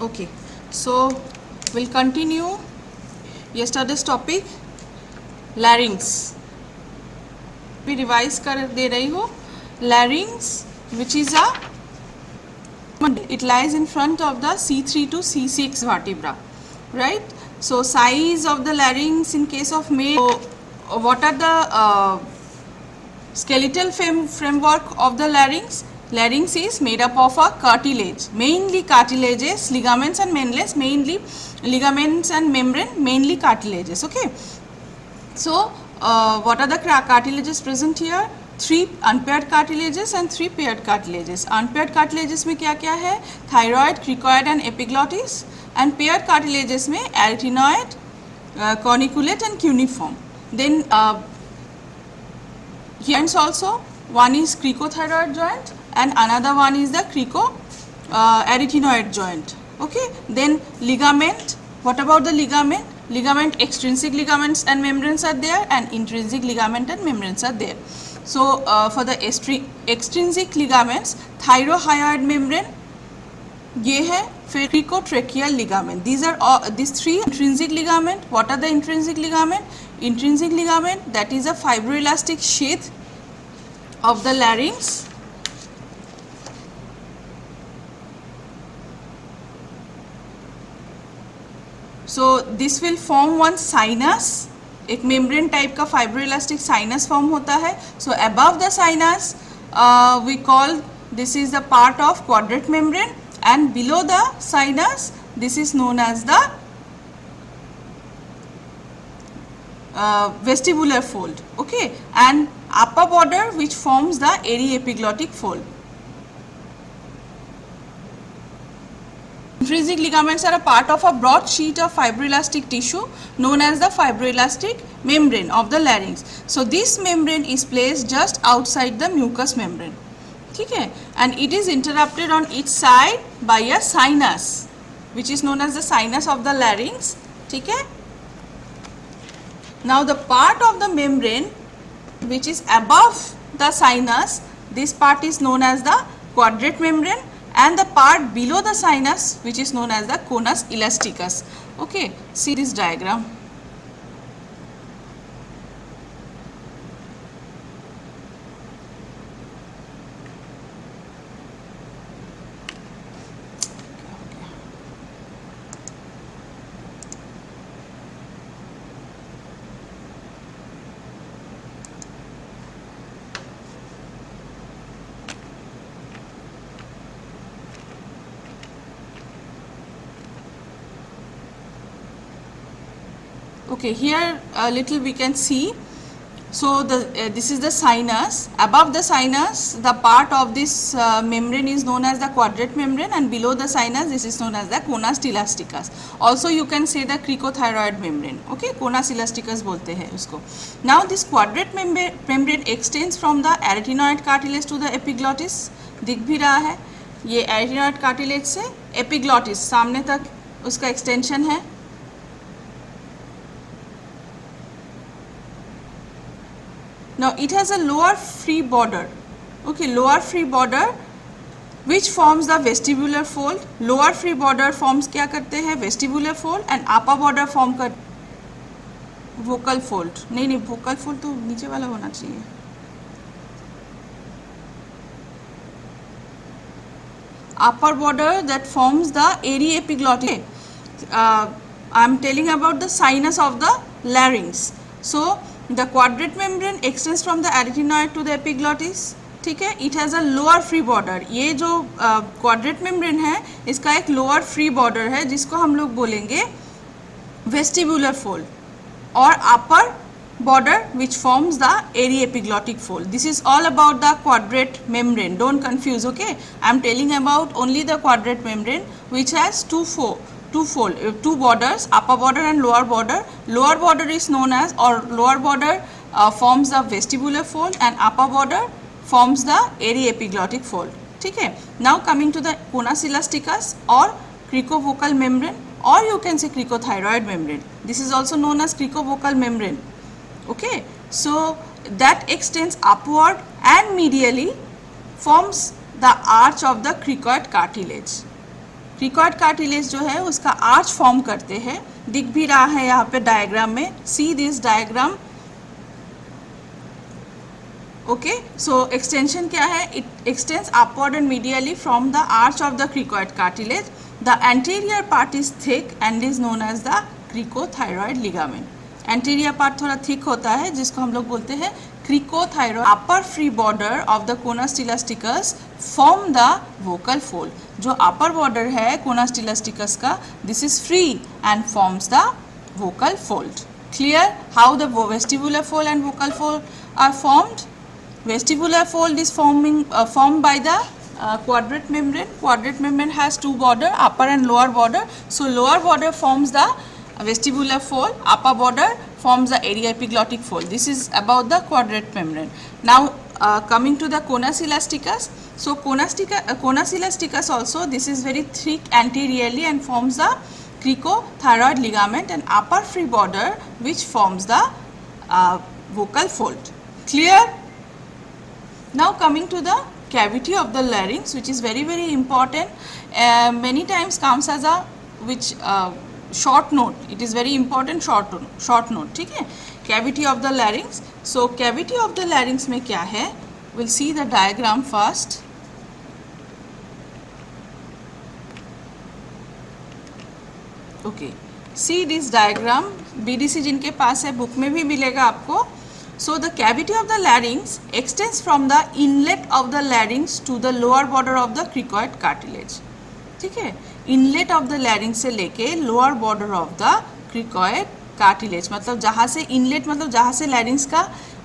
Okay, so we'll continue yesterday's topic, larynx. भी revise कर दे रही हो. Larynx, which is a, it lies in front of the C3 to C6 vertebra, right? So size of the larynx in case of male. So what are the skeletal framework of the larynx? Larynx is made up of a cartilage, mainly cartilages, ligaments and membranes, mainly ligaments and membrane, mainly cartilages. Okay, so what are the cartilages present here? 3 unpaired cartilages and 3 paired cartilages. Unpaired cartilages में क्या क्या है? Thyroid, cricoid and epiglottis. And paired cartilages में arytenoid, corniculate and cuneiform. Then joints also, one is cricothyroid joint and another one is the arytenoid joint. Okay, then ligament. What about the ligament? Ligament, extrinsic ligaments and membranes are there and intrinsic ligament and membranes are there. So for the extrinsic ligaments, thyrohyoid membrane ये है, फिर cricotracheal ligament. These are all, these 3 intrinsic ligament. What are the intrinsic ligament? Intrinsic ligament, that is a fibroelastic sheath of the larynx. So this will form one sinus. एक membrane type का fibroelastic sinus form होता है. So above the sinus we call, this is the part of quadrate membrane, and below the sinus this is known as the vestibular fold. Okay, and upper border which forms the aryepiglottic fold. Intrinsic ligaments are a part of a broad sheet of fibroelastic tissue known as the fibroelastic membrane of the larynx. So this membrane is placed just outside the mucous membrane. ठीक है, and it is interrupted on each side by a sinus which is known as the sinus of the larynx. ठीक है. Now the part of the membrane which is above the sinus, this part is known as the quadrate membrane, and the part below the sinus which is known as the conus elasticus. Okay, see this diagram. Okay, here a little we can see. So this is the sinus. Above the sinus, the part of this membrane is known as the quadrate membrane, and below the sinus this is known as the conus elasticus. Also you can say the cricothyroid membrane. Okay, conus elasticus बोलते हैं उसको. Now this quadrate membrane extends from the arytenoid cartilage to the epiglottis. दिख भी रहा है, ये arytenoid cartilage से epiglottis सामने तक उसका extension है. Now it has a lower free border. Okay, lower free border which forms the vestibular fold. Lower free border forms क्या करते हैं? Vestibular fold, and upper border form कर vocal fold. नहीं, vocal fold तो नीचे वाला होना चाहिए. Upper border that forms the aryepiglottic. I am telling about the sinus of the larynx. So the quadrate membrane extends from the arytenoid to the epiglottis. ठीक है, it has a lower free border. ये जो quadrate membrane है इसका एक lower free border है जिसको हम लोग बोलेंगे vestibular fold, और upper border which forms the aryepiglottic fold. This is all about the quadrate membrane. Don't confuse. Okay, I am telling about only the quadrate membrane which has two borders, upper border and lower border. Lower border is known as, or lower border forms the vestibular fold, and upper border forms the aryepiglottic fold. ठीक है. Now coming to the conus elasticus or cricovocal membrane, or you can say cricothyroid membrane. This is also known as cricovocal membrane. Okay, so that extends upward and medially, forms the arch of the cricoid cartilage. Cricoid cartilage जो है उसका arch form करते हैं, दिख भी रहा है यहाँ पे डायग्राम में, see this diagram. Okay, so extension क्या है, it extends upward and medially from the arch of the cricoid cartilage. The anterior part is thick and is known as the cricothyroid ligament. Anterior part थोड़ा थिक होता है जिसको हम लोग बोलते हैं cricothyroid. Upper free border of the conus elasticus form the vocal fold. जो अपर बॉर्डर है कोना स्टिलास्टिकस का, this is free and forms the vocal fold. Clear how the vestibular fold and vocal fold are formed? Vestibular fold is formed by the quadrate membrane. Quadrate membrane has two border, upper and lower border. So lower border forms the vestibular fold, upper border forms the arioepiglottic fold. This is about the quadrate membrane. Now coming to the conus elasticus. So conus elasticus also, this is very thick anteriorly and forms the cricothyroid ligament and upper free border which forms the vocal fold. Clear? Now coming to the cavity of the larynx, which is very important, many times comes as a short note. It is very important short note. ठीक है, cavity of the larynx. So cavity of the larynx में क्या है? We'll see the diagram first. Okay, see this diagram. BDC जिनके पास है book में भी मिलेगा आपको. So the cavity of the larynx extends from the inlet of the larynx to the lower border of the cricoid cartilage. ठीक है, inlet of the larynx से लेके lower border of the cricoid cartilage, मतलब जहाँ से inlet मतलब जहाँ से larynx का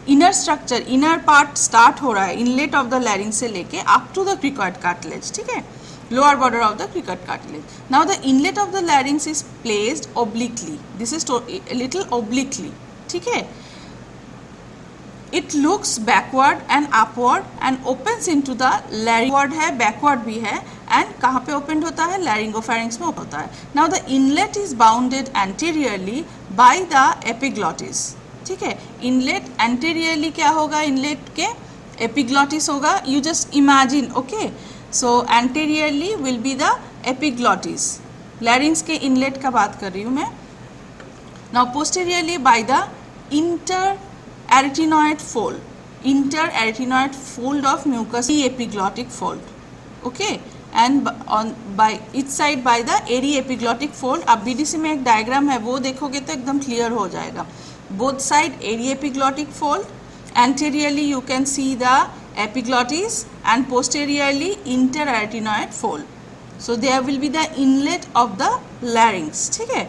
inner structure, inner part start हो रहा है, inlet of the larynx से लेके up to the cricoid cartilage. ठीक है, lower border of the cricoid cartilage. Now the inlet of the larynx is placed obliquely. This is a little obliquely. ठीक है, It looks backward and upward and opens into the larynx. Forward है, backward भी है, and कहाँ पे opened होता है? Laryngopharynx में open होता है. Now the inlet is bounded anteriorly by the epiglottis. ठीक है, inlet anteriorly क्या होगा? inlet के epiglottis होगा. You just imagine, okay? So anteriorly will be the epiglottis. Larynx के inlet का बात कर रही हूँ मैं. Now posteriorly by the inter-arytenoid fold of mucus epiglottic fold, okay, and on by each side by the ariepiglottic fold. अब BDC में एक डायग्राम है, वो देखोगे तो एकदम क्लियर हो जाएगा. Both side ariepiglottic fold, anteriorly you can see the epiglottis and posteriorly interarytenoid fold. So there will be the inlet of the larynx. ठीक है.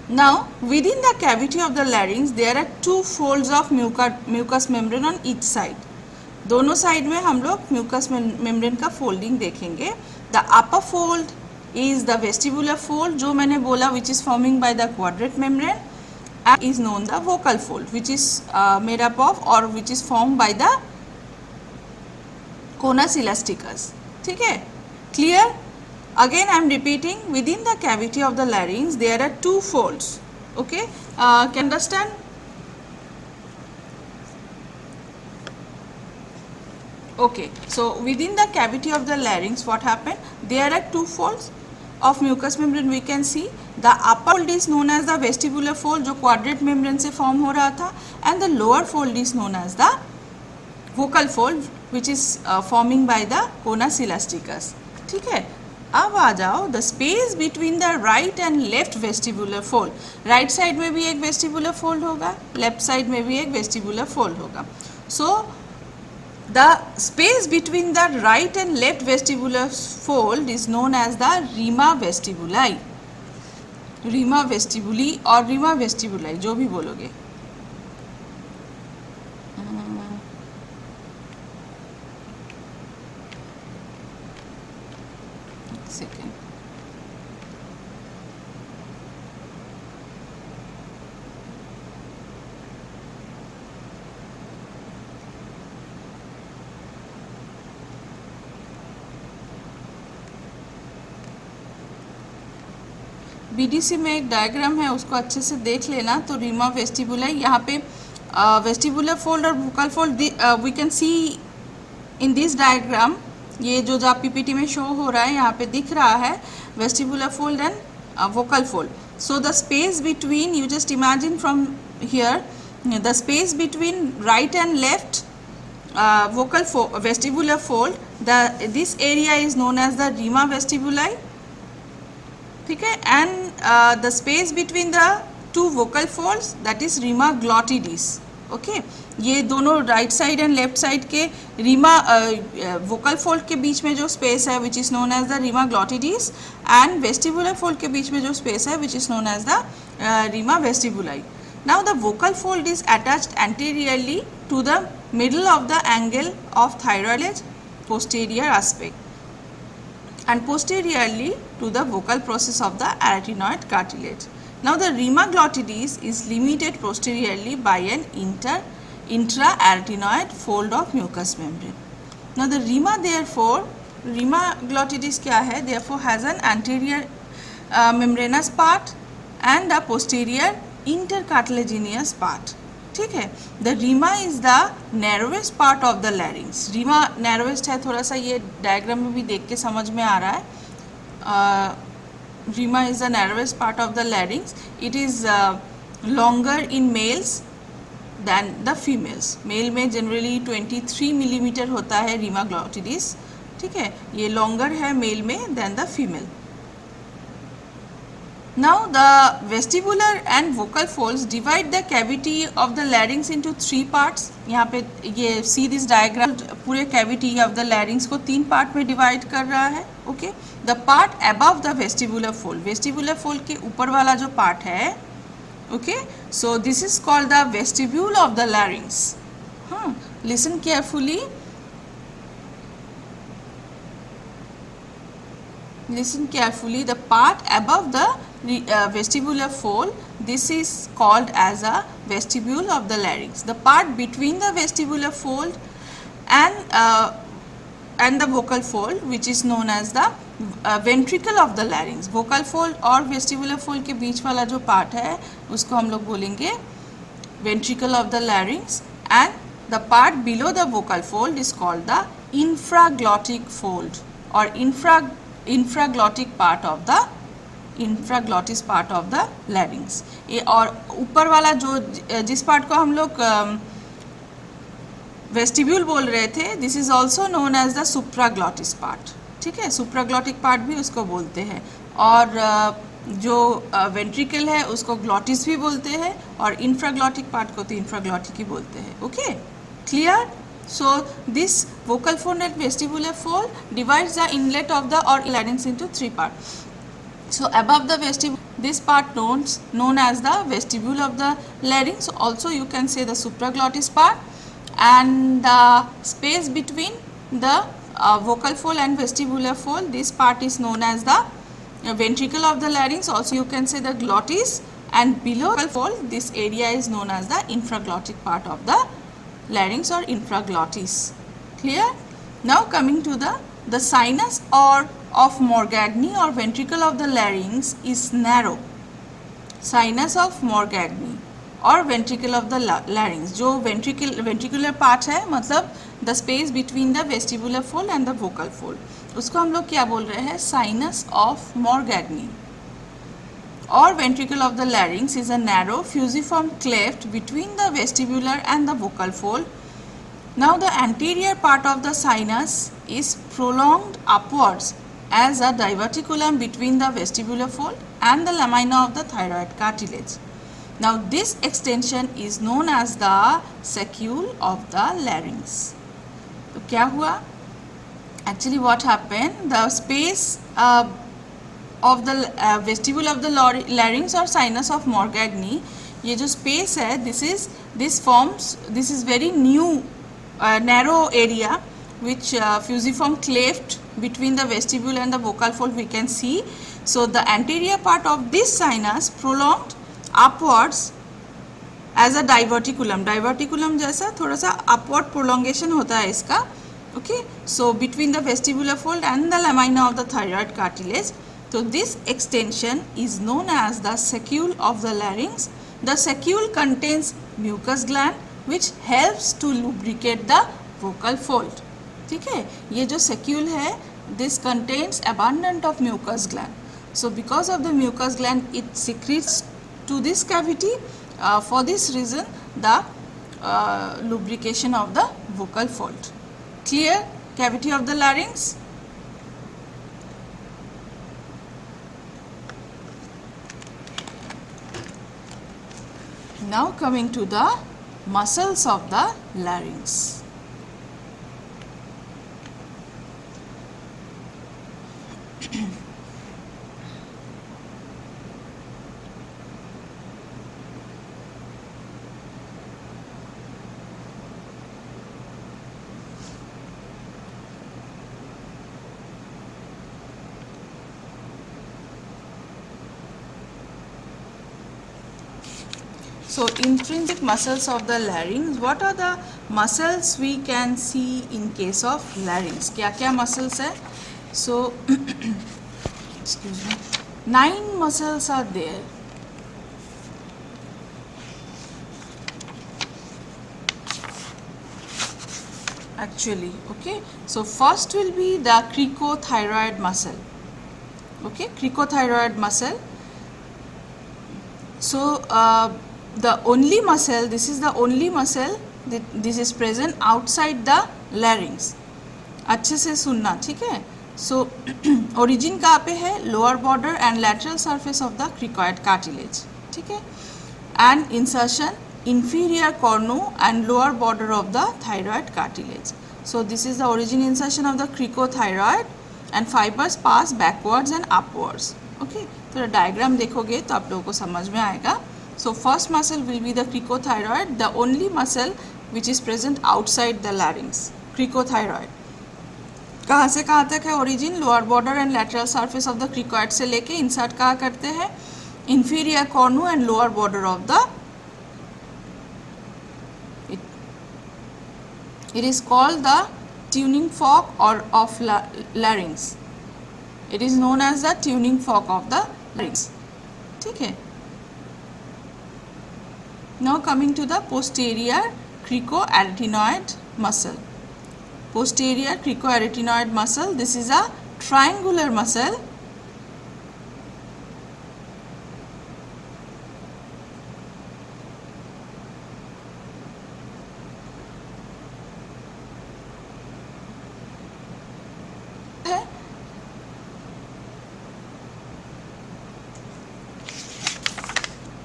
Now within the cavity of the larynx there are two folds of mucous membrane on each side. दोनों side में हम लोग mucous membrane का folding देखेंगे. The upper fold is the vestibular fold जो मैंने बोला, which is forming by the quadrate membrane, and is known the vocal fold, which is made up of or which is formed by the conus elasticus. ठीक है, clear? Again I am repeating, within the cavity of the larynx there are two folds. Okay, can you understand? Okay, so within the cavity of the larynx what happened? There are two folds of mucous membrane. We can see the upper fold is known as the vestibular fold जो quadrate membrane से form हो रहा था, and the lower fold is known as the vocal fold which is forming by the conus elasticus. ठीक है, अब आ जाओ the space between the right and left vestibular fold. Right side में भी एक वेस्टिबुलर फोल्ड होगा, लेफ्ट साइड में भी एक वेस्टिबुलर फोल्ड होगा. So the space between the right and left vestibular fold is known as the rima vestibuli. Rima vestibuli और rima vestibuli जो भी बोलोगे. Second. BDC में एक डायग्राम है, उसको अच्छे से देख लेना. तो रीमा वेस्टिबुलाई, यहाँ पे वेस्टिबुलर फोल्ड और vocal fold we can see in this diagram. ये जो आप पीपीटी में शो हो रहा है यहाँ पे दिख रहा है vestibular fold and vocal fold. So the space between, you just imagine from here, the space between right and left vestibular fold, this area is known as the rima vestibuli. ठीक है, and the space between the two vocal folds, that is rima glottidis. Okay, ये दोनों right side and left side के Reema vocal fold के बीच में जो space है which is known as the rima glottidis, and vestibular fold के बीच में जो स्पेस है which is known as the rima vestibuli. Now the vocal fold is attached anteriorly to the middle of the angle of thyroid as posterior aspect and posteriorly to the vocal process of the arytenoid cartilage. Now the rima glottidis is limited posteriorly by an intra-arytenoid fold of mucous membrane. Now the rima, therefore, rima glottidis क्या है? Therefore has an anterior membranous part and a posterior intercartilaginous part. ठीक है, the rima is the narrowest part of the larynx. Rima narrowest है, थोड़ा सा ये diagram में भी देख के समझ में आ रहा है. Rima is the narrowest part of the larynx. It is longer in males than the females. Male में जनरली 23 मिलीमीटर होता है रीमा ग्लॉटिडिस. ठीक है, ये लॉन्गर है मेल में than the female. Now the vestibular and vocal folds divide the cavity of the larynx into 3 parts. यहाँ पे ये see this diagram, पूरे cavity of the larynx को 3 पार्ट में डिवाइड कर रहा है. Okay, the part above the vestibular fold, vestibular fold के ऊपर वाला जो पार्ट है, okay, so this is called the vestibule of the larynx. हाँ, listen carefully. Listen carefully. The part above the vestibular fold, this is called as a vestibule of the larynx. The part between the vestibular fold and the vocal fold, which is known as the ventricle of the larynx. vocal fold और vestibular fold के बीच वाला जो part है उसको हम लोग बोलेंगे ventricle of the larynx, and the part below the vocal fold is called the infraglottic fold or infraglottic part of the infraglottis part of the larynx. ये और ऊपर वाला जो जिस पार्ट को हम लोग वेस्टिब्यूल बोल रहे थे, this is also known as the supraglottis part. ठीक है, सुप्राग्लॉटिक पार्ट भी उसको बोलते हैं, और जो वेंट्रिकल है उसको ग्लॉटिस भी बोलते हैं, और इंफ्राग्लॉटिक पार्ट को तो इंफ्राग्लॉटिक ही बोलते हैं. Okay, clear? So this vocal fold and vestibular fold divides the inlet of the or larynx into 3 parts. So above the vestibule, this part known as the vestibule of the larynx. Also you can say the supraglottis part, and the space between the vocal fold and vestibular fold, this part is known as the ventricle of the larynx. Also you can say the glottis, and below vocal fold this area is known as the infraglottic part of the larynx or infraglottis. Clear? Now coming to the sinus or of Morgagni or ventricle of the larynx is narrow. Sinus of Morgagni और ventricle of the larynx, जो ventricular part है, मतलब the space between the vestibular fold and the vocal fold, उसको हम लोग क्या बोल रहे हैं? sinus of Morgagni. Or ventricle of the larynx is a narrow fusiform cleft between the vestibular and the vocal fold. Now the anterior part of the sinus is prolonged upwards as a diverticulum between the vestibular fold and the lamina of the thyroid cartilage. Now this extension is known as the saccule of the larynx. तो क्या हुआ? Actually what happened? The space of the vestibule of the larynx or sinus of Morgagni, ये जो space है, this is very new narrow area which fusiform cleft between the vestibule and the vocal fold we can see. So the anterior part of this sinus prolonged upwards as a diverticulum. Diverticulum जैसा थोड़ा सा upward prolongation होता है इसका. Okay, so between the vestibular fold and the lamina of the thyroid cartilage. So this extension is known as the saccule of the larynx. The saccule contains mucus gland which helps to lubricate the vocal fold. ठीक है, ये जो सेक्यूल है this contains abundant of mucus gland. So because of the mucus gland it secretes to this cavity. For this reason the lubrication of the vocal fold. Clear? Cavity of the larynx. Now coming to the muscles of the larynx. So intrinsic muscles of the larynx. What are the muscles we can see in case of larynx? क्या क्या muscles है? So excuse me, 9 muscles are there. Actually, okay. So first will be the cricothyroid muscle. Okay, cricothyroid muscle. So the only muscle, this is the only muscle that this is present outside the larynx. अच्छे से सुनना, ठीक है. So origin कहाँ पे है? Lower border and lateral surface of the cricoid cartilage, ठीक है. And insertion inferior cornu and lower border of the thyroid cartilage. So this is the origin insertion of the cricothyroid and fibers pass backwards and upwards. Okay, तो diagram देखोगे तो आप लोगों को समझ में आएगा. So first muscle will be the cricothyroid, the only muscle which is present outside the larynx. Cricothyroid कहाँ से कहाँ तक है origin? Lower border and lateral surface of the cricoid से लेके insert कहाँ करते हैं? Inferior cornu and lower border of the it is called the tuning fork or of larynx. It is known as the tuning fork of the larynx. ठीक है. Now coming to the posterior cricoarytenoid muscle. Posterior cricoarytenoid muscle, this is a triangular muscle.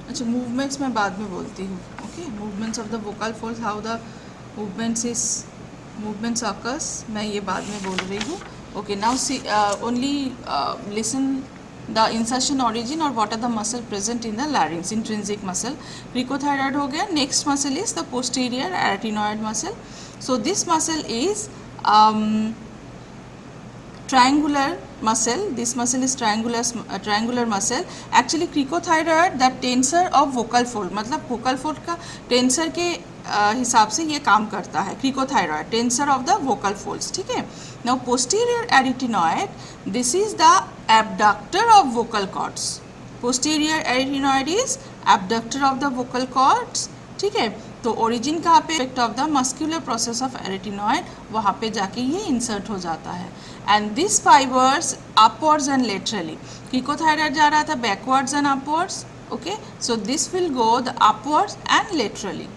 अच्छा, movements मैं बाद में बोलती हूँ. Okay, movements of the vocal fold, how the movements occurs, मैं ये बाद में बोल रही हूँ. Okay, now see only listen the insertion origin और what are the muscle present in the larynx. Intrinsic muscle cricothyroid हो गया. Next muscle is the posterior arytenoid muscle. So this muscle is triangular muscle. This muscle is triangular muscle. Actually cricothyroid the tensor of vocal fold, मतलब vocal fold का tensor के हिसाब से ये काम करता है. cricothyroid tensor of the vocal folds, ठीक है. Now posterior arytenoid, this is the abductor of vocal cords. Posterior arytenoid is abductor of the vocal cords, ठीक है. तो ओरिजिन कहाँ पे? Effect of the muscular process of arytenoid, वहाँ पे जाके ये इंसर्ट हो जाता है. And this fibers upwards and laterally. Cricothyroid जा रहा था backwards and upwards. Okay, so this will go the upwards and laterally.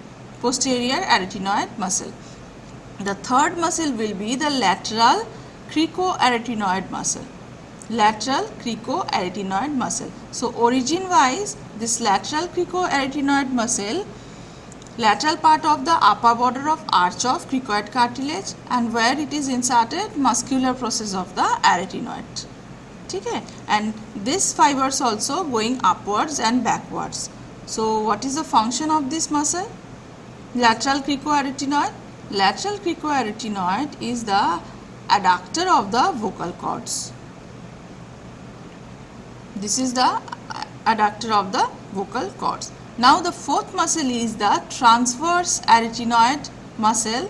Posterior arytenoid muscle. The third muscle will be the lateral cricoarytenoid muscle. Lateral cricoarytenoid muscle. So origin wise, this lateral cricoarytenoid muscle, lateral part of the upper border of arch of cricoid cartilage, and where it is inserted muscular process of the arytenoid, ठीक है. And this fibers also going upwards and backwards. So what is the function of this muscle? Lateral cricoarytenoid. Lateral cricoarytenoid is the adductor of the vocal cords. This is the adductor of the vocal cords. Now the fourth muscle is the transverse arytenoid muscle.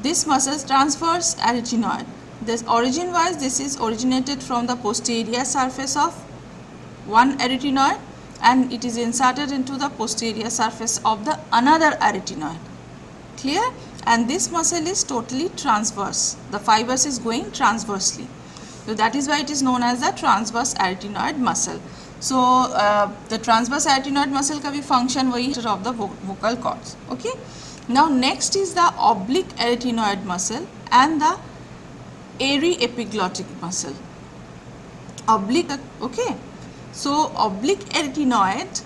This muscle transverse arytenoid. This origin wise, this is originated from the posterior surface of one arytenoid, and it is inserted into the posterior surface of the another arytenoid. Clear? and this muscle is totally transverse. The fibers is going transversely. So that is why it is known as the transverse arytenoid muscle. So the transverse arytenoid muscle का भी function वही of the vocal cords. Okay. Now next is the oblique arytenoid muscle and the aryepiglottic muscle. Oblique, okay. So oblique arytenoid,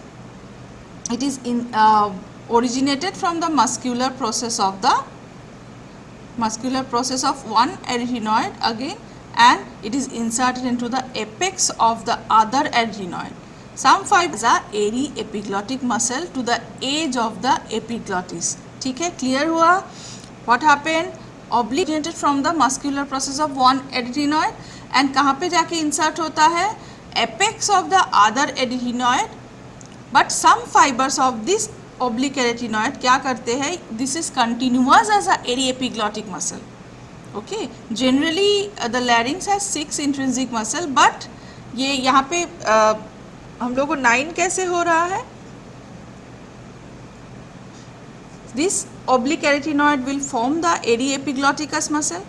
it is originated from the muscular process of one arytenoid again, and it is inserted into the apex of the other arytenoid. Some fibers are aryepiglottic muscle to the edge of the epiglottis. ठीक है, clear हुआ? What happened? Oblique originated from the muscular process of one arytenoid and कहाँ पे जाके insert होता है? Apex of the other arytenoid. But some fibers of this oblique arytenoid क्या करते हैं? This is continuous as a aryepiglottic muscle. Okay, generally the larynx has 6 intrinsic muscle, but ये यहाँ पे हम लोगों को 9 कैसे हो रहा है? This oblique arytenoid will form the aryepiglotticus muscle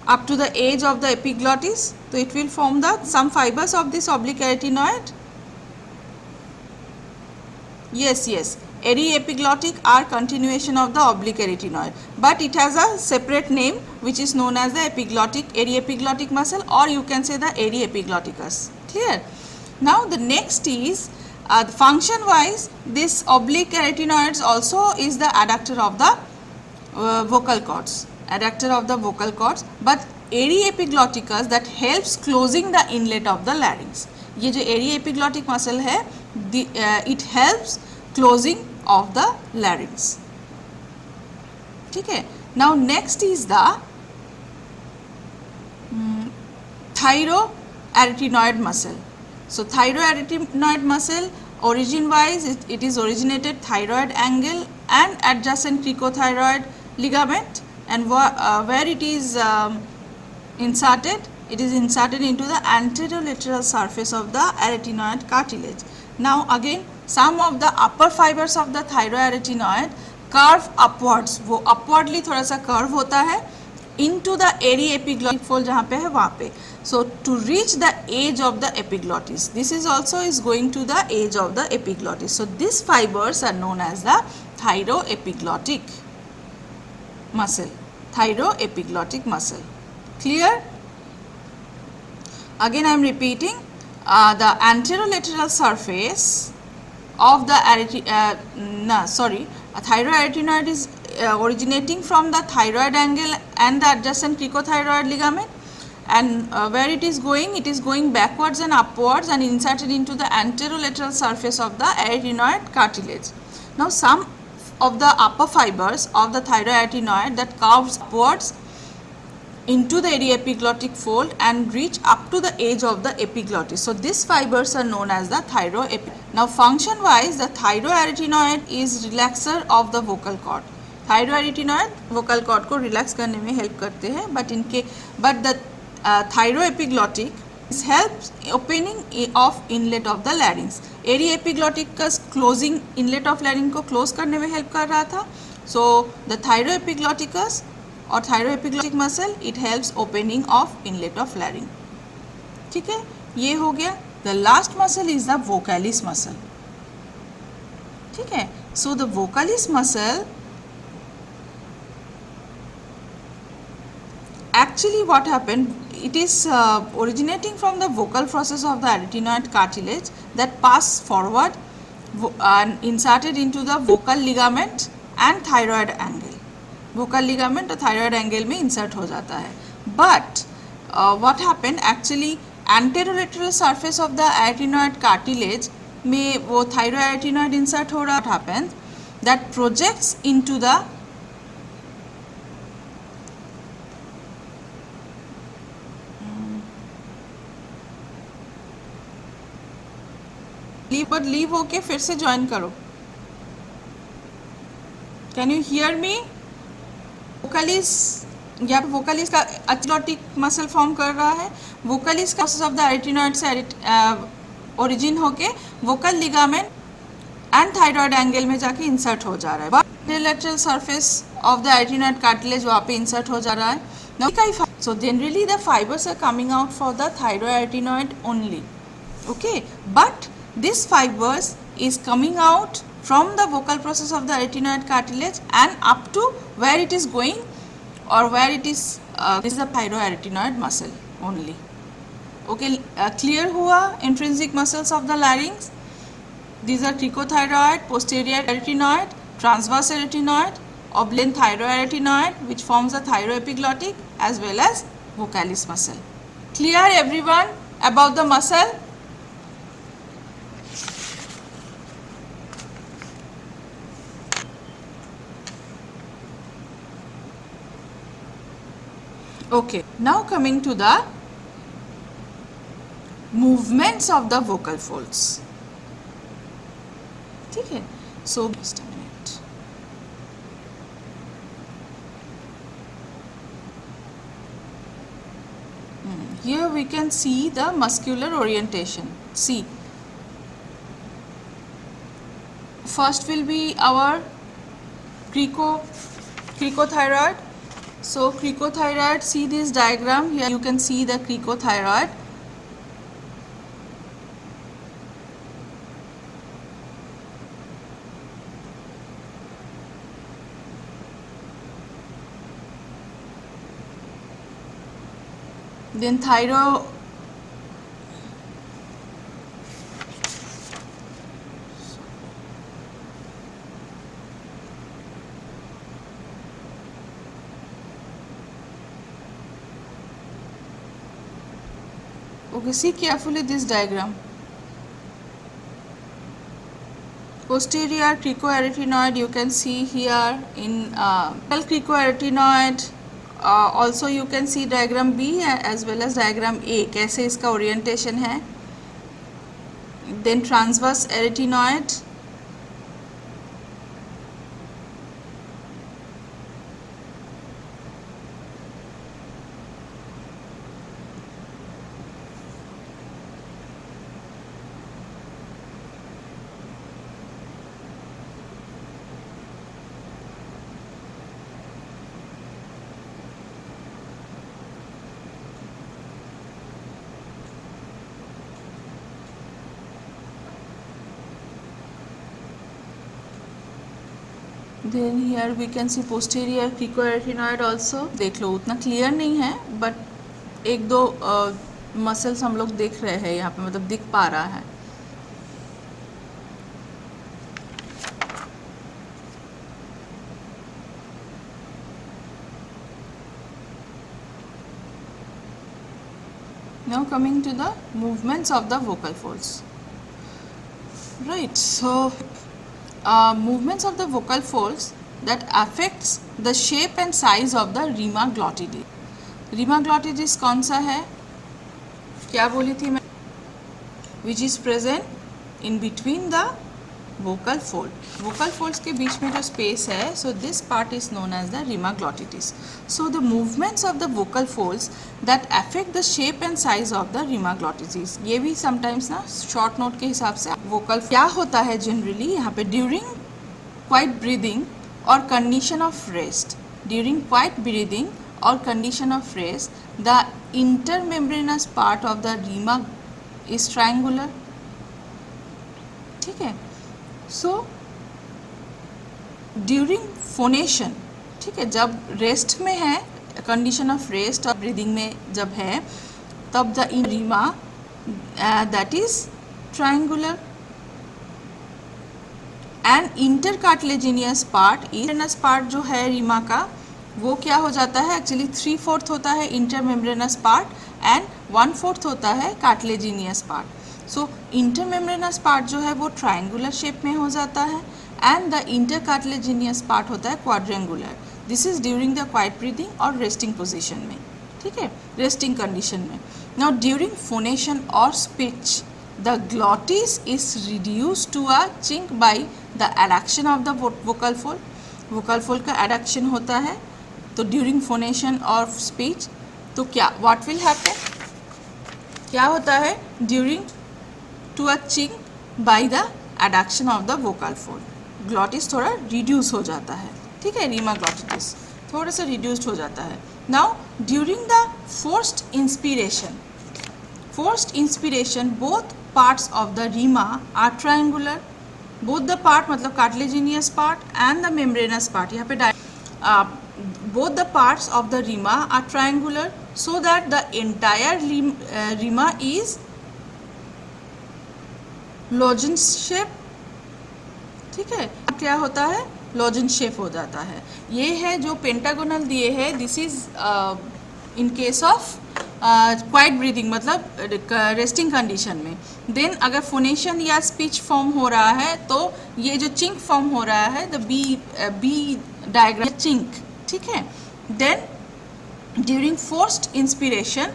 up to the edge of the epiglottis. So it will form the some fibers of this oblique arytenoid. Yes, aryepiglottic are continuation of the oblique arytenoid, but it has a separate name which is known as the aryepiglottic muscle, or you can say the aryepiglotticus. Clear? Now the next is function wise, this oblique arytenoids also is the adductor of the vocal cords, but aryepiglotticus that helps closing the inlet of the larynx. ये जो aryepiglottic muscle है, it helps closing of the larynx. ठीक है. Now next is the thyroarytenoid muscle. So thyroarytenoid muscle, origin wise it is originated thyroid angle and adjacent cricothyroid ligament, and where it is inserted, it is inserted into the anterolateral surface of the arytenoid cartilage. Now again some of the upper fibers of the thyroarytenoid curve upwards, वो upwardly थोड़ा सा curve होता है into the aryepiglottic fold जहाँ पे है वहाँ पे. So to reach the edge of the epiglottis, this is also is going to the edge of the epiglottis. So these fibers are known as the thyroepiglottic muscle. Clear? Again I am repeating, the anterolateral surface of the thyroarytenoid is originating from the thyroid angle and the adjacent cricothyroid ligament, and where it is going backwards and upwards and inserted into the anterolateral surface of the arytenoid cartilage. Now some of the upper fibers of the thyroarytenoid that curves upwards into the aryepiglottic fold and reach up to the edge of the epiglottis. So these fibers are known as the thyroepiglottic. Now function wise, the thyroarytenoid is relaxer of the vocal cord. Thyroarytenoid vocal cord को relax करने में help करते हैं, but the thyroepiglottic helps opening of inlet of the larynx. Aryepiglotticus closing inlet of larynx को close करने में help कर रहा था. So the thyroepiglotticus or thyroepiglottic muscle, it helps opening of inlet of larynx. ठीक है, ये हो गया. The last muscle is the vocalis muscle. ठीक है. So the vocalis muscle, actually what happened, it is originating from the vocal process of the arytenoid cartilage that pass forward and inserted into the vocal ligament and thyroid angle. Vocal ligament और thyroid angle में insert हो जाता है. But what happened, actually anterolateral surface of the arytenoid cartilage में वो thyroarytenoid insert हो रहा. What happens, that projects into the leave होके फिर से ज्वाइन करो. Can you hear me? Vocalis, यहाँ पे वोकलिस का एपिग्लॉटिक मसल फॉर्म कर रहा है. वोकलिस का प्रोसेस ऑफ द एरिटिनॉइड से ओरिजिन होके vocal ligament and thyroid angle में जाके इंसर्ट हो जा रहा है. anterolateral surface of the arytenoid cartilage वहाँ पे insert हो जा रहा है. Now, so generally the fibers are coming out for the thyroarytenoid only. Okay, but this fibers is coming out from the vocal process of the arytenoid cartilage and up to where it is going or where it is this is the thyroarytenoid muscle only. Okay, clear हुआ intrinsic muscles of the larynx. These are cricothyroid, posterior arytenoid, transverse arytenoid, oblique thyroarytenoid which forms the thyroepiglottic as well as vocalis muscle. Clear everyone about the muscle? Okay, now coming to the movements of the vocal folds. ठीक है, so just a minute. Here we can see the muscular orientation. See, first will be our cricothyroid. So cricothyroid, see this diagram here, you can see the cricothyroid. Then thyroid, okay, see carefully this diagram. Posterior cricoarytenoid you can see here in cricoarytenoid. Also you can see diagram B as well as diagram A, कैसे इसका orientation है. Then transverse arytenoid, then here we can see posterior cricoarytenoid also. देख लो, उतना clear नहीं है but एक दो muscles हम लोग देख रहे हैं यहाँ पे, मतलब दिख पा रहा है. Now coming to the movements of the vocal folds. Right, so movements of the vocal folds that affects the shape and size of the rima glottidis. Rima glottidis कौन सा है, क्या बोली थी मैं, which is present in between the vocal fold. Vocal folds के बीच में जो space है, so this part is known as the rima glottidis. So the movements of the vocal folds that affect the shape and size of the rima glottidis. ये भी sometimes ना short note के हिसाब से vocal क्या होता है generally यहाँ पे during quiet breathing or condition of rest. During quiet breathing or condition of rest, the intermembranous part of the rima is triangular. ठीक है, सो ड्यूरिंग फोनेशन, ठीक है, जब रेस्ट में है, कंडीशन ऑफ रेस्ट और ब्रीदिंग में जब है, तब the rima that is triangular and intercartilaginous part जो है रीमा का, वो क्या हो जाता है, एक्चुअली 3/4 होता है इंटरमेम्ब्रेनस पार्ट एंड 1/4 होता है कार्टिलेजिनियस पार्ट. सो इंटरमेम्ब्रेनस पार्ट जो है वो ट्रायंगुलर शेप में हो जाता है एंड द इंटरकार्टिलेजिनियस पार्ट होता है quadrangular. This is during the quiet breathing और रेस्टिंग पोजीशन में, ठीक है, रेस्टिंग कंडीशन में. नाउ ड्यूरिंग फोनेशन और speech the glottis is reduced to a chink by the adduction of the vocal fold. Vocal fold का adduction होता है, तो ड्यूरिंग फोनेशन और स्पीच तो क्या व्हाट विल हैपन, क्या होता है, during to a chink by the adduction of the vocal fold. Glottis थोड़ा रिड्यूस हो जाता है, ठीक है, रीमा ग्लॉटिटिस थोड़ा सा रिड्यूस्ड हो जाता है. Now during the forced inspiration both parts of the rima are triangular. both the part मतलब cartilaginous part and the membranous part, यहाँ पे both the parts of the rima are triangular so that the entire rima is lozenge shape. ठीक है, क्या होता है, लॉजेंज shape हो जाता है. ये है जो पेंटागोनल दिए है, this is in case of quite breathing मतलब रेस्टिंग कंडीशन में. देन अगर फोनेशन या स्पीच फॉर्म हो रहा है तो ये जो चिंक फॉर्म हो रहा है, द बी डायग्राम चिंक, ठीक है. Then during forced inspiration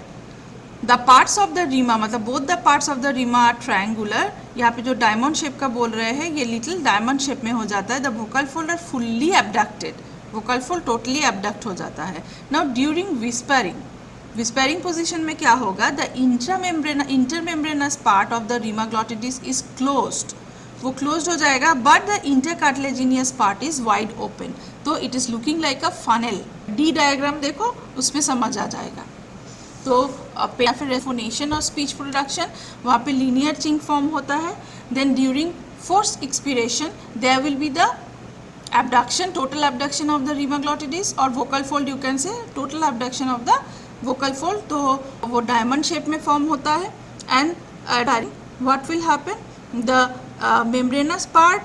the parts of the rima मतलब both the parts of the rima are triangular. यहाँ पे जो डायमंड शेप का बोल रहे हैं ये लिटिल डायमंड शेप में हो जाता है. The vocal fold are fully abducted, vocal fold totally abduct हो जाता है. नाउ ड्यूरिंग विस्पेरिंग पोजिशन में क्या होगा, the intermembranous part of the rima glottidis is closed, वो क्लोज्ड हो जाएगा, but the intercartilaginous part is wide open. तो it is looking like a funnel. The diagram देखो, उसमें समझ आ जाएगा. तो या फिर फोनेशन और स्पीच प्रोडक्शन वहाँ पे लीनियर चिंक फॉर्म होता है. Then during force expiration there will be the abduction, total abduction of the rima glottidis, और vocal fold you can say total abduction of the vocal fold. तो वो diamond shape में form होता है. And what will happen, the membranous part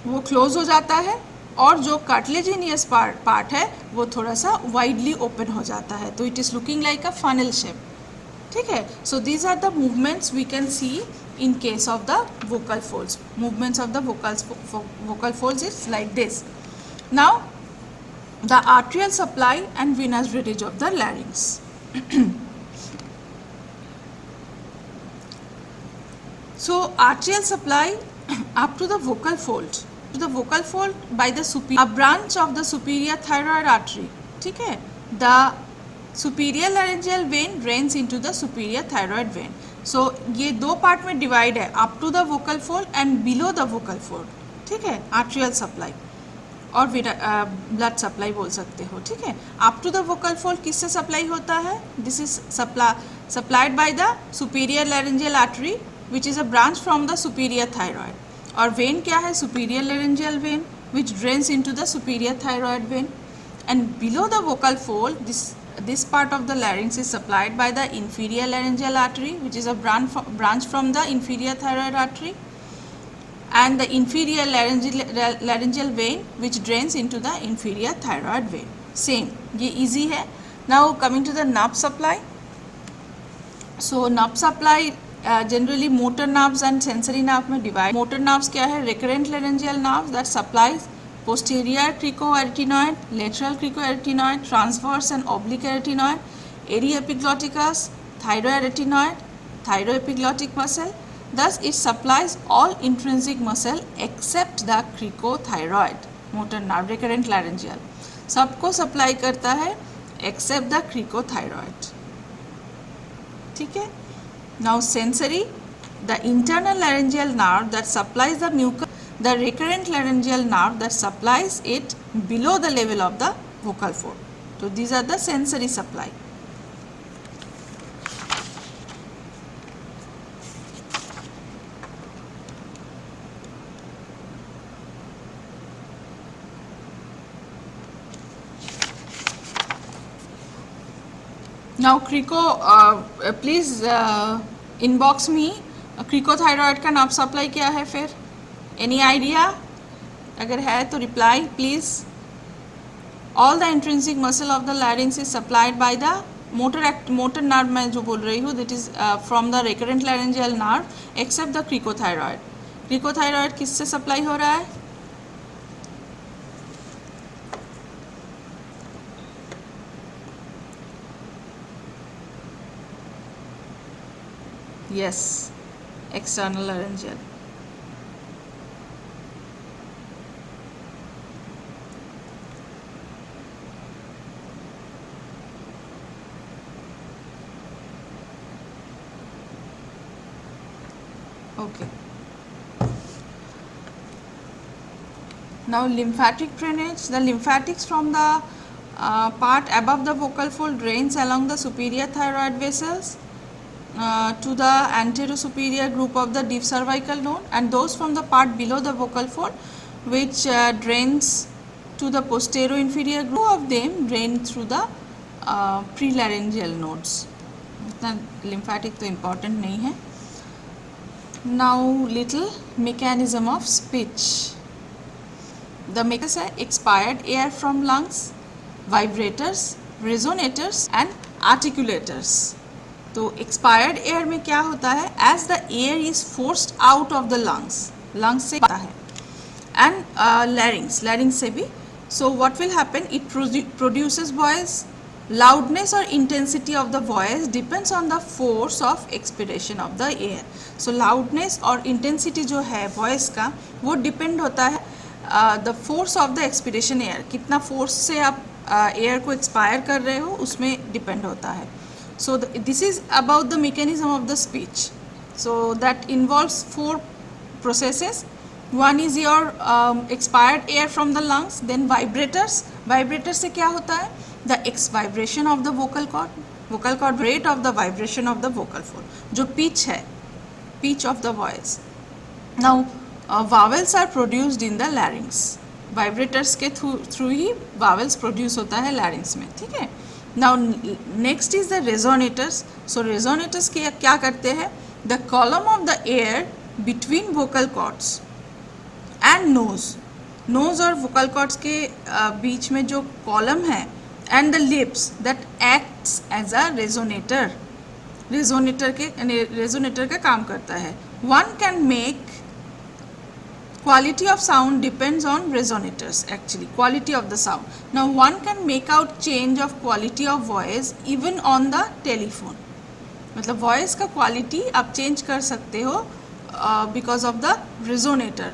वो close हो जाता है और जो कार्टिलेजिनियस पार्ट है वो थोड़ा सा वाइडली ओपन हो जाता है. तो it is looking like a funnel shape, ठीक है. So these are the movements we can see in case of the vocal folds. Movements of the vocal folds is like this. Now the arterial supply and venous drainage of the larynx. So arterial supply up to the vocal fold, to the vocal fold by the superior, a branch of the superior thyroid artery, ठीक है. the superior laryngeal vein drains into the superior thyroid vein. so ये दो part में divide है, up to the vocal fold and below the vocal fold, ठीक है. Arterial supply और blood supply बोल सकते हो, ठीक है. Up to the vocal fold किससे सप्लाई होता है, this is supplied by the superior laryngeal artery which is a branch from the superior thyroid. और वेन क्या है, superior laryngeal vein which drains into the superior thyroid vein. and below the vocal fold this part of the larynx is supplied by the inferior laryngeal artery which is a branch from the inferior thyroid artery, and the inferior laryngeal vein which drains into the inferior thyroid vein. Same, ये easy है. Now coming to the nerve supply. so nerve supply generally motor nerves and sensory nerve में divide. Motor nerves क्या है, recurrent laryngeal nerves that supplies posterior cricoarytenoid, lateral cricoarytenoid, transverse and oblique arytenoid, aryepiglotticus, thyroarytenoid, thyroepiglottic muscle. thus it supplies all intrinsic muscle except the cricothyroid. Motor nerve recurrent laryngeal सबको supply करता है accept the cricothyroid, ठीक है. Now sensory, the internal laryngeal nerve that supplies the mucus, the recurrent laryngeal nerve that supplies it below the level of the vocal fold. So these are the sensory supply. Now crico, please inbox me क्रिकोथायरॉयड का nerve supply क्या है फिर, any idea, अगर है तो reply please. All the intrinsic muscle of the larynx is supplied by the motor nerve मैं जो बोल रही हूँ that is from the recurrent laryngeal nerve except the cricothyroid. Cricothyroid किससे सप्लाई हो रहा है, yes, external laryngeal. Okay. Now lymphatic drainage. The lymphatics from the part above the vocal fold drains along the superior thyroid vessels to the anterosuperior group of the deep cervical node, and those from the part below the vocal fold which drains to the posterior inferior group of them drain through the prelaryngeal nodes. इतना lymphatic तो important नहीं है. Now little mechanism of speech. The mechanisms are expired air from lungs, vibrators, resonators and articulators. तो expired air में क्या होता है? As the air is forced out of the lungs से आता है, and larynx से भी. So what will happen? It produces voice. Loudness or intensity of the voice depends on the force of expiration of the air. So loudness और intensity जो है voice का वो depend होता है the force of the expiration air. कितना force से आप air को expire कर रहे हो उसमें depend होता है. So this is about the mechanism of the speech. So that involves 4 processes. One is your expired air from the lungs, then vibrators. Vibrators से क्या होता है? The vibration of the vocal cord rate of the vibration of the vocal fold, जो pitch है, pitch of the voice. Now vowels are produced in the larynx. Vibrators के through ही vowels produce होता है larynx में, ठीक है. Now next is the resonators. So resonators क्या करते हैं? The column of the air between vocal cords and nose और vocal cords के बीच में जो column है and the lips that acts as a resonator. resonator का काम करता है. One can make quality of sound depends on resonators. Actually quality of the sound. Now one can make out change of quality of voice even on the telephone. मतलब voice का quality आप change कर सकते हो because of the resonator.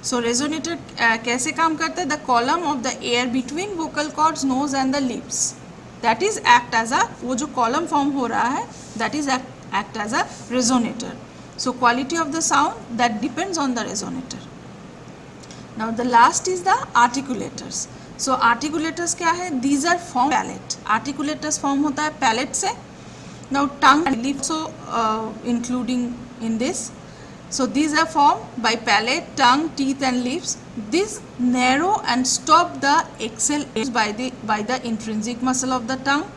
So resonator कैसे काम करता है? The column of the air between vocal cords, nose and the lips, that is act as a, वो जो column form हो रहा है that is act as a resonator. So quality of the sound that depends on the resonator. Now the last is the articulators. So articulators क्या है? These are formed palate. Articulators form होता है palate से. Now tongue and lips also including in this. So these are formed by palate, tongue, teeth and lips. These narrow and stop the exhale by the intrinsic muscle of the tongue.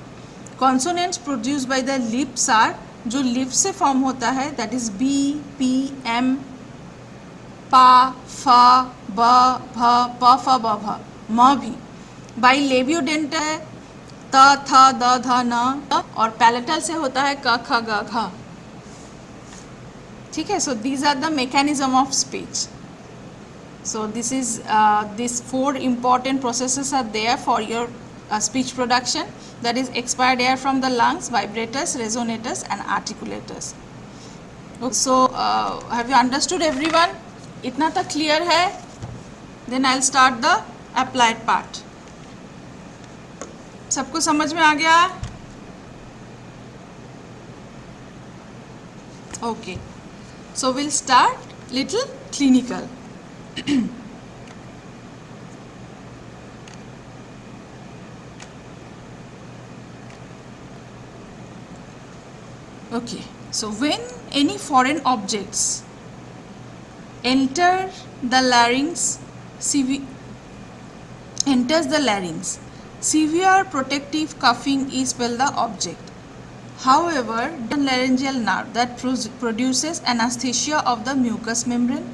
Consonants produced by the lips are, जो lips से form होता है, that is B, P, M, पा, फा, ब, भ, प, फ, ब, भ, म भी. By labiodental है त, थ, द, ध, न, और palatal से होता है क, ख, ग, घ. ठीक है. So these are the mechanism of speech. So this is these 4 important processes are there for your speech production, that is expired air from the lungs, vibrators, resonators and articulators. So have you understood everyone? इतना तक clear है? Then I'll start the applied part. सबको समझ में आ गया? Okay. So we'll start little clinical. Okay. So when any foreign objects enter the larynx, severe protective cuffing is for the object. However, the laryngeal nerve that produces anesthesia of the mucous membrane,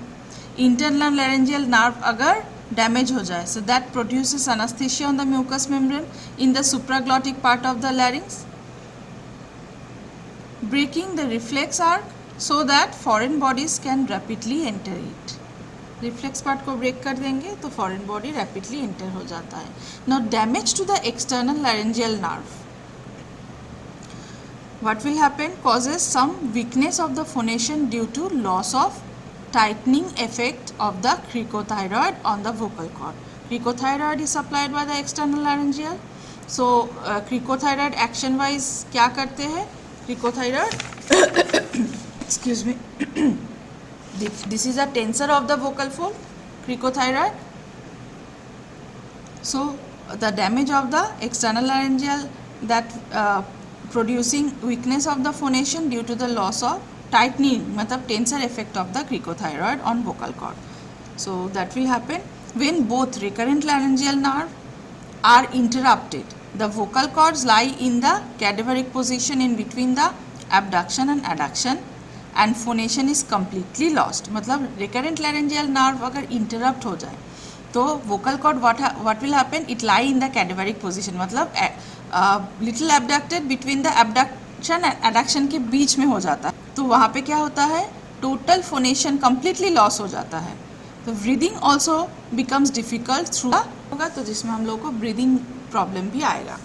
internal laryngeal nerve अगर damage हो जाए, so that produces anesthesia on the mucous membrane in the supraglottic part of the larynx, breaking the reflex arc so that foreign bodies can rapidly enter it. Reflex part को break कर देंगे तो foreign body rapidly enter हो जाता है. Now damage to the external laryngeal nerve. What will happen? Causes some weakness of the phonation due to loss of tightening effect of the cricothyroid on the vocal cord. Cricothyroid is supplied by the external laryngeal. So cricothyroid action wise क्या करते हैं? Cricothyroid excuse me this is a tensor of the vocal fold. Cricothyroid So the damage of the external laryngeal, that producing weakness of the phonation due to the loss of tightening, matlab tensor effect of the cricothyroid on vocal cord. So that will happen when both recurrent laryngeal nerve are interrupted. The vocal cords lie in the cadaveric position in between the abduction and adduction, and phonation is completely lost. मतलब recurrent laryngeal nerve अगर interrupt हो जाए तो vocal cord what will happen, it lie in the cadaveric position, मतलब little abducted between the abduction and adduction के बीच में हो जाता है. तो वहाँ पे क्या होता है, total phonation completely loss हो जाता है. तो breathing also becomes difficult through होगा, तो जिसमें हम लोग को breathing problem भी आएगा.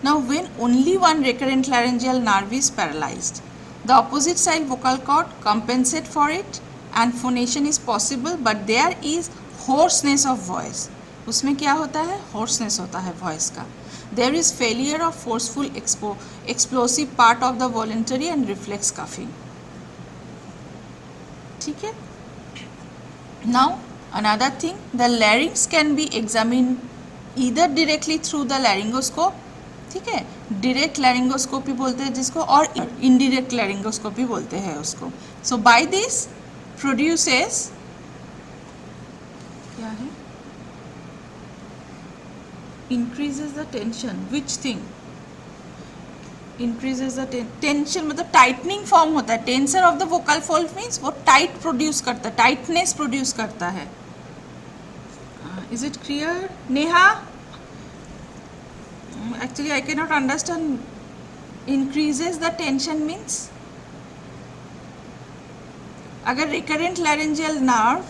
Now when only one recurrent laryngeal nerve is paralyzed, the opposite side vocal cord compensate for it and phonation is possible, but there is hoarseness of voice. उसमें क्या होता है, hoarseness होता है voice का. There is failure of forceful explosive part of the voluntary and reflex coughing. ठीक है. Now another thing, the larynx can be examined either directly through the laryngoscope, ठीक है, डायरेक्ट लैरिंगोस्कोपी बोलते हैं जिसको, और इनडायरेक्ट लैरिंगोस्कोपी बोलते हैं उसको. सो बाय दिस प्रोड्यूसेस क्या है, increases the tension. Which thing increases the tension, मतलब टाइटनिंग फॉर्म होता है. Tensor of the vocal fold means वो टाइट प्रोड्यूस करता है, टाइटनेस प्रोड्यूस करता है. Is it clear Neha? Actually I cannot understand. Increases the tension means अगर recurrent laryngeal nerve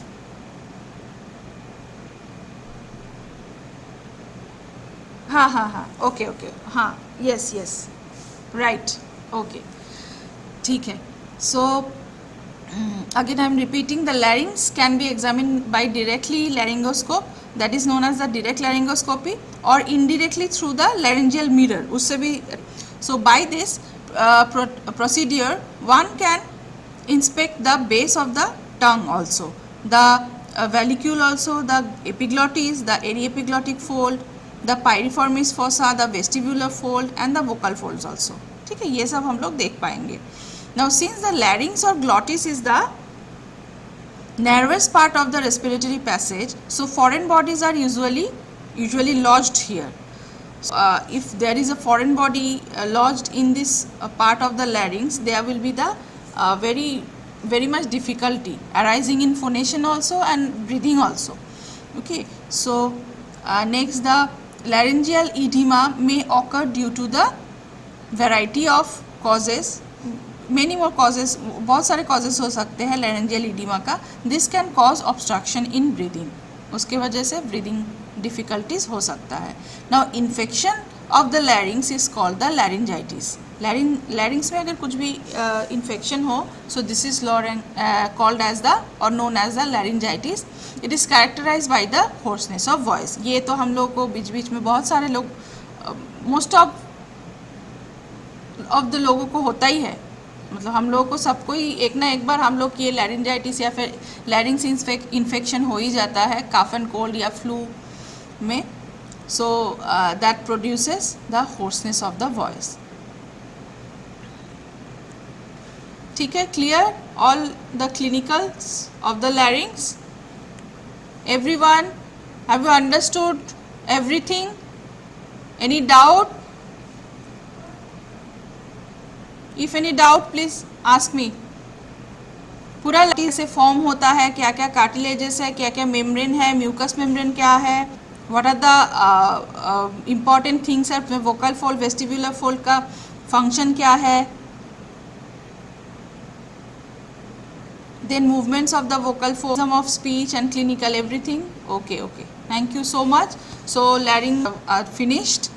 हाँ ओके हाँ yes right okay ठीक है. So again I am repeating, the larynx can be examined by directly laryngoscope, that is known as the direct laryngoscopy, or indirectly through the laryngeal mirror, उससे भी. So by this procedure one can inspect the base of the tongue also, the vallecule also, the epiglottis, the aryepiglottic fold, the piriformis fossa, the vestibular fold and the vocal folds also. ठीक है, ये सब हम लोग देख पाएंगे. Now since the larynx or glottis is the narrowest part of the respiratory passage, so foreign bodies are usually lodged here. If there is a foreign body lodged in this part of the larynx, there will be the very much difficulty arising in phonation also and breathing also. Okay, so next, the laryngeal edema may occur due to the variety of causes. Many more causes, बहुत सारे causes हो सकते हैं laryngeal edema का. This can cause obstruction in breathing, उसके वजह से breathing difficulties हो सकता है. Now infection of the larynx is called the laryngitis. Larynx में अगर कुछ भी infection हो, so this is called as the or known as the laryngitis. It is characterized by the hoarseness of voice. ये तो हम लोग को बीच बीच में बहुत सारे लोग most of the लोगों को होता ही है. मतलब हम लोगों को सबको ही एक ना एक बार हम लोग ये लैरिंजाइटिस या फिर लैरिंग्स इन्फेक्शन हो ही जाता है कफ एंड कोल्ड या फ्लू में. So that produces the hoarseness of the voice. ठीक है, clear all the clinicals of the लैरिंग्स? Everyone, have you understood everything? Any doubt? If any doubt, please ask me. पूरा से form होता है, क्या क्या कार्टिलेजेस है, क्या क्या मेम्ब्रेन है, म्यूकस मेम्ब्रेन क्या है, what are the important things है, वोकल फोल्ड वेस्टिबुलर फोल्ड का फंक्शन क्या है, then movements of the vocal folds of speech and clinical everything. Okay, thank you so much. So larynx are finished.